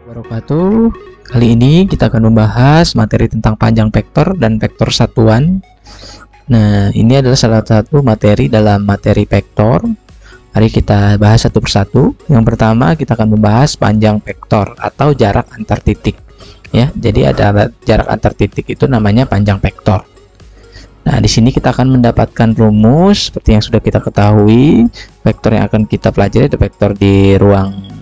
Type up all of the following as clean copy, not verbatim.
Wabarakatuh. Kali ini kita akan membahas materi tentang panjang vektor dan vektor satuan. Nah, ini adalah salah satu materi dalam materi vektor. Mari kita bahas satu persatu. Yang pertama kita akan membahas panjang vektor atau jarak antar titik. Ya, jadi ada jarak antar titik itu namanya panjang vektor. Nah, di sini kita akan mendapatkan rumus seperti yang sudah kita ketahui. Vektor yang akan kita pelajari itu vektor di ruang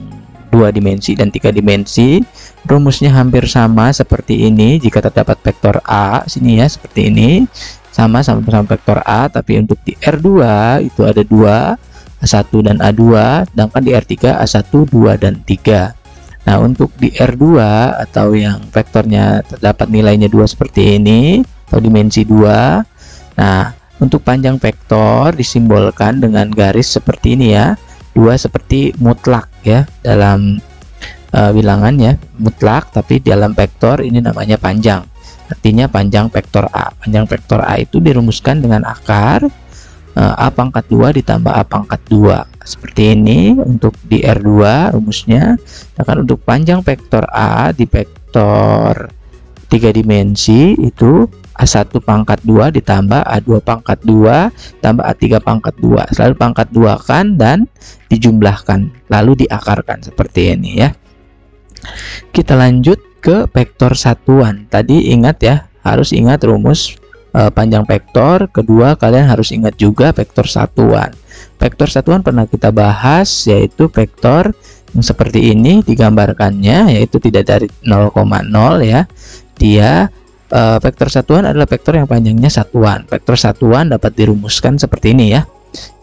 2 dimensi dan 3 dimensi. Rumusnya hampir sama seperti ini. Jika terdapat vektor A sini ya, seperti ini, sama vektor A, tapi untuk di R2 itu ada 2, A1 dan A2, sedangkan di R3 A1, 2 dan 3. Nah, untuk di R2 atau yang vektornya terdapat nilainya 2 seperti ini atau dimensi 2. Nah, untuk panjang vektor disimbolkan dengan garis seperti ini ya. 2 seperti mutlak ya, dalam bilangan ya, mutlak, tapi dalam vektor ini namanya panjang. Artinya panjang vektor A. Panjang vektor A itu dirumuskan dengan akar A pangkat 2 ditambah A pangkat 2. Seperti ini untuk di R2 rumusnya. Sedangkan untuk panjang vektor A di vektor 3 dimensi itu A1 pangkat 2 ditambah A2 pangkat 2 tambah A3 pangkat 2. Selalu pangkat 2 kan dan dijumlahkan lalu diakarkan seperti ini ya. Kita lanjut ke vektor satuan. Tadi ingat ya, harus ingat rumus panjang vektor. Kedua, kalian harus ingat juga vektor satuan. Vektor satuan pernah kita bahas, yaitu vektor yang seperti ini digambarkannya, yaitu tidak dari 0,0 ya. Dia vektor satuan adalah vektor yang panjangnya satuan. Vektor satuan dapat dirumuskan seperti ini ya.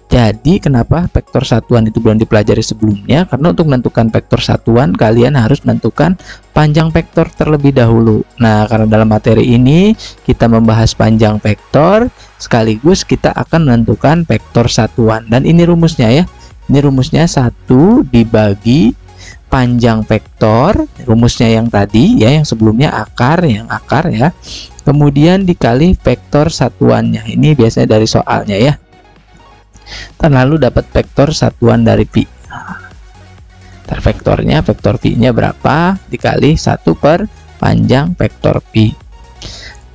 Jadi kenapa vektor satuan itu belum dipelajari sebelumnya? Karena untuk menentukan vektor satuan kalian harus menentukan panjang vektor terlebih dahulu. Nah, karena dalam materi ini kita membahas panjang vektor, sekaligus kita akan menentukan vektor satuan. Dan ini rumusnya ya. Ini rumusnya 1 dibagi panjang vektor, rumusnya yang tadi ya, yang sebelumnya akar, yang akar ya, kemudian dikali vektor satuannya. Ini biasanya dari soalnya ya. Dan lalu dapat vektor satuan dari pi. Ntar vektornya, vektor pi-nya berapa dikali 1 per panjang vektor pi.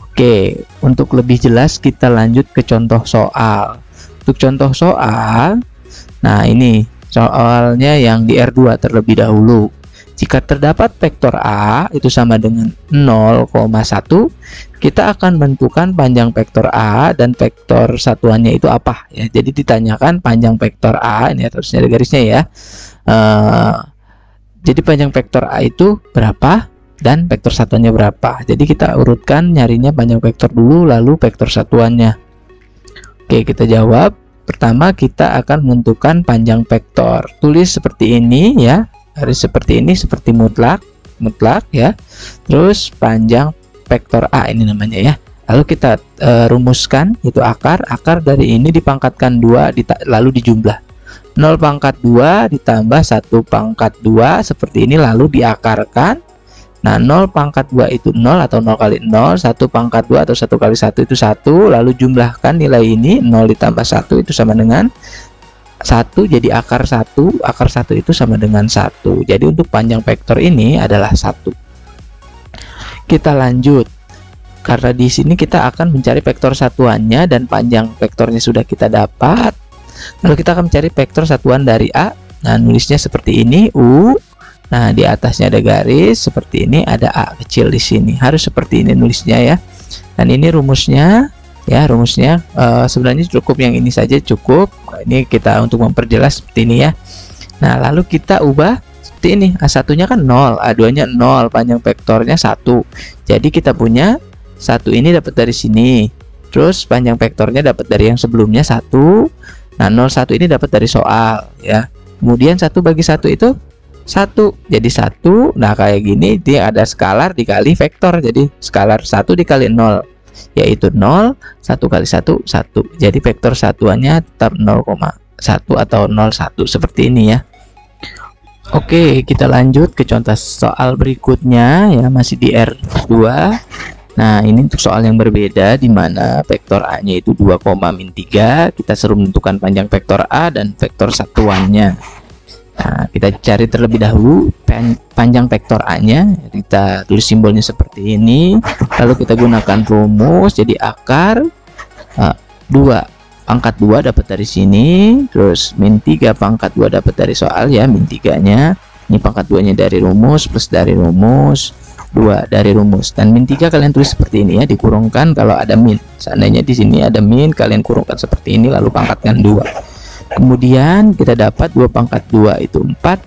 Oke, untuk lebih jelas kita lanjut ke contoh soal. Untuk contoh soal, nah ini soalnya yang di R2 terlebih dahulu. Jika terdapat vektor A itu sama dengan 0,1, kita akan menentukan panjang vektor A dan vektor satuannya itu apa ya. Jadi ditanyakan panjang vektor A, ini harusnya ada garisnya ya. Jadi panjang vektor A itu berapa dan vektor satuannya berapa. Jadi kita urutkan, nyarinya panjang vektor dulu lalu vektor satuannya. Oke, kita jawab. Pertama kita akan menentukan panjang vektor. Tulis seperti ini ya. Garis seperti ini, seperti mutlak ya. Terus panjang vektor A ini namanya ya. Lalu kita rumuskan itu akar dari ini dipangkatkan 2 lalu dijumlah. 0 pangkat 2 ditambah 1 pangkat 2 seperti ini lalu diakarkan. Nah, 0 pangkat 2 itu 0 atau 0 kali 0, 1 pangkat 2 atau 1 kali 1 itu 1, lalu jumlahkan nilai ini, 0 ditambah 1 itu sama dengan 1, jadi akar 1 itu sama dengan 1. Jadi untuk panjang vektor ini adalah 1. Kita lanjut. Karena di sini kita akan mencari vektor satuannya dan panjang vektornya sudah kita dapat. Lalu kita akan mencari vektor satuan dari A. Nah, nulisnya seperti ini, U. Nah, di atasnya ada garis seperti ini, ada A kecil di sini. Harus seperti ini nulisnya ya. Dan ini rumusnya. Ya, rumusnya sebenarnya cukup yang ini saja cukup. Ini kita untuk memperjelas seperti ini ya. Nah, lalu kita ubah seperti ini. A1-nya kan 0, A2-nya 0, panjang vektornya 1. Jadi kita punya 1 ini dapat dari sini. Terus panjang vektornya dapat dari yang sebelumnya 1. Nah, 01 ini dapat dari soal ya. Kemudian 1 bagi 1 itu 1. Jadi 1. Nah, kayak gini dia ada skalar dikali vektor. Jadi skalar 1 dikali 0 yaitu 0, 1 kali 1, 1. Jadi vektor satuannya tetap 0,1 atau 01 seperti ini ya. Oke, kita lanjut ke contoh soal berikutnya ya, masih di R2. Nah, ini untuk soal yang berbeda di mana vektor A-nya itu 2,-3. Kita suruh menentukan panjang vektor A dan vektor satuannya. Nah, kita cari terlebih dahulu panjang vektor A-nya. Kita tulis simbolnya seperti ini. Lalu kita gunakan rumus. Jadi akar 2 pangkat 2 dapat dari sini. Terus min 3 pangkat 2 dapat dari soal ya, min 3-nya. Ini pangkat 2-nya dari rumus plus dari rumus 2 dari rumus. Dan min 3 kalian tulis seperti ini ya, dikurungkan kalau ada min. Seandainya di sini ada min, kalian kurungkan seperti ini lalu pangkatkan 2. Kemudian kita dapat 2 pangkat 2 itu 4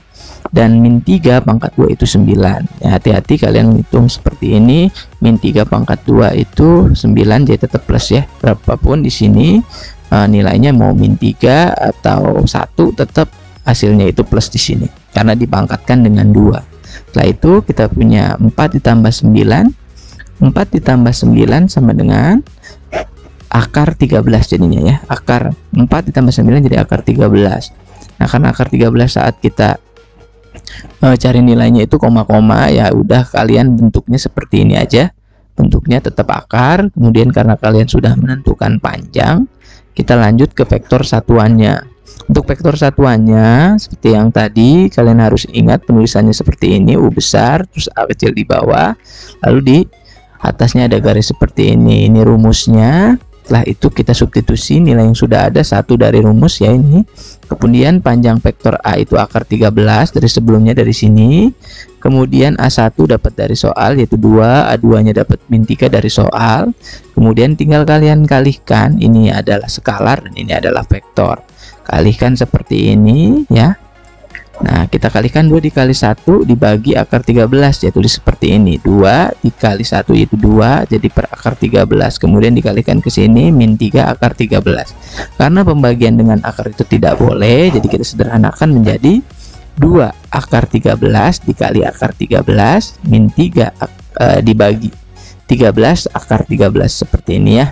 dan min 3 pangkat 2 itu 9. Ya, hati-hati kalian hitung seperti ini. Min 3 pangkat 2 itu 9, jadi tetap plus ya. Berapapun di sini nilainya mau min 3 atau 1 tetap hasilnya itu plus di sini karena dipangkatkan dengan 2. Setelah itu kita punya 4 ditambah 9. 4 ditambah 9 sama dengan akar 13 jadinya ya. Akar 4 ditambah 9 jadi akar 13. Nah, karena akar 13 saat kita cari nilainya itu koma-koma, ya udah kalian bentuknya seperti ini aja. Bentuknya tetap akar. Kemudian karena kalian sudah menentukan panjang, kita lanjut ke vektor satuannya. Untuk vektor satuannya seperti yang tadi, kalian harus ingat penulisannya seperti ini, U besar terus A kecil di bawah, lalu di atasnya ada garis seperti ini. Ini rumusnya. Setelah itu kita substitusi nilai yang sudah ada, 1 dari rumus ya ini. Kemudian panjang vektor A itu akar 13 dari sebelumnya dari sini. Kemudian A1 dapat dari soal yaitu 2, A2 nya dapat min 3 dari soal. Kemudian tinggal kalian kalikan, ini adalah skalar dan ini adalah vektor. Kalikan seperti ini ya. Nah, kita kalikan 2 dikali 1 dibagi akar 13, ya tulis seperti ini. 2 dikali 1 yaitu 2, jadi per akar 13. Kemudian dikalikan ke sini, min 3 akar 13. Karena pembagian dengan akar itu tidak boleh, jadi kita sederhanakan menjadi 2 akar 13 dikali akar 13, min 3 dibagi 13 akar 13 seperti ini ya.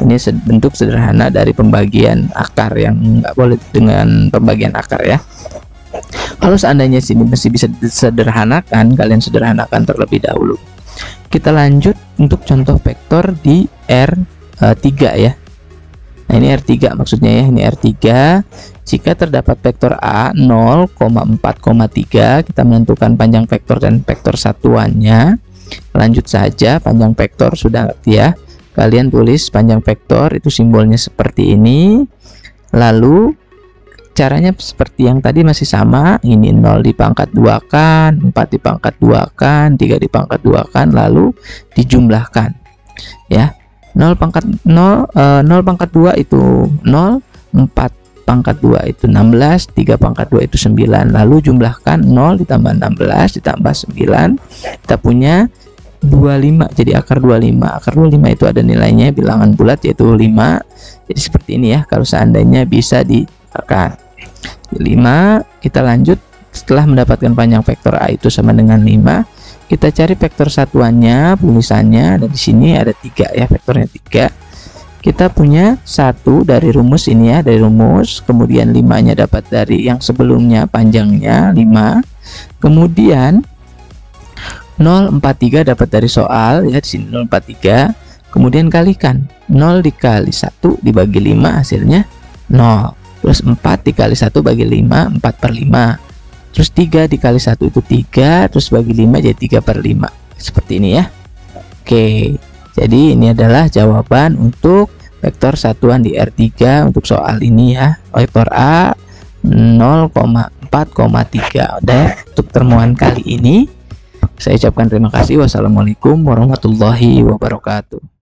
Ini bentuk sederhana dari pembagian akar yang nggak boleh dengan pembagian akar ya. Kalau seandainya sini masih bisa disederhanakan, kalian sederhanakan terlebih dahulu. Kita lanjut untuk contoh vektor di R3 ya. Nah, ini R3 maksudnya ya, ini R3. Jika terdapat vektor A 0,4,3, kita menentukan panjang vektor dan vektor satuannya. Lanjut saja, panjang vektor sudah ngerti ya. Kalian tulis panjang vektor itu simbolnya seperti ini. Lalu caranya seperti yang tadi masih sama. Ini 0 dipangkat 2 kan, 4 dipangkat 2 kan, 3 dipangkat 2 kan, lalu dijumlahkan ya. 0 pangkat 2 itu 0, 4 pangkat 2 itu 16, 3 pangkat 2 itu 9, lalu jumlahkan 0 ditambah 16 ditambah 9, kita punya 25, jadi akar 25. Akar 25 itu ada nilainya bilangan bulat yaitu 5. Jadi seperti ini ya kalau seandainya bisa diakarkan 5. Kita lanjut, setelah mendapatkan panjang vektor A itu sama dengan 5, kita cari vektor satuannya, tulisannya ada di sini, ada 3 ya, vektornya 3. Kita punya 1 dari rumus ini ya, dari rumus, kemudian 5-nya dapat dari yang sebelumnya panjangnya 5. Kemudian 0,43 dapat dari soal ya, di sini 0,43. Kemudian kalikan 0 dikali 1 dibagi 5 hasilnya 0. Terus 4 dikali 1 bagi 5, 4/5. Terus 3 dikali 1 itu 3, terus bagi 5 jadi 3/5. Seperti ini ya. Oke, jadi ini adalah jawaban untuk vektor satuan di R3 untuk soal ini ya. Vektor A 0,4,3. Udah untuk temuan kali ini. Saya ucapkan terima kasih. Wassalamualaikum warahmatullahi wabarakatuh.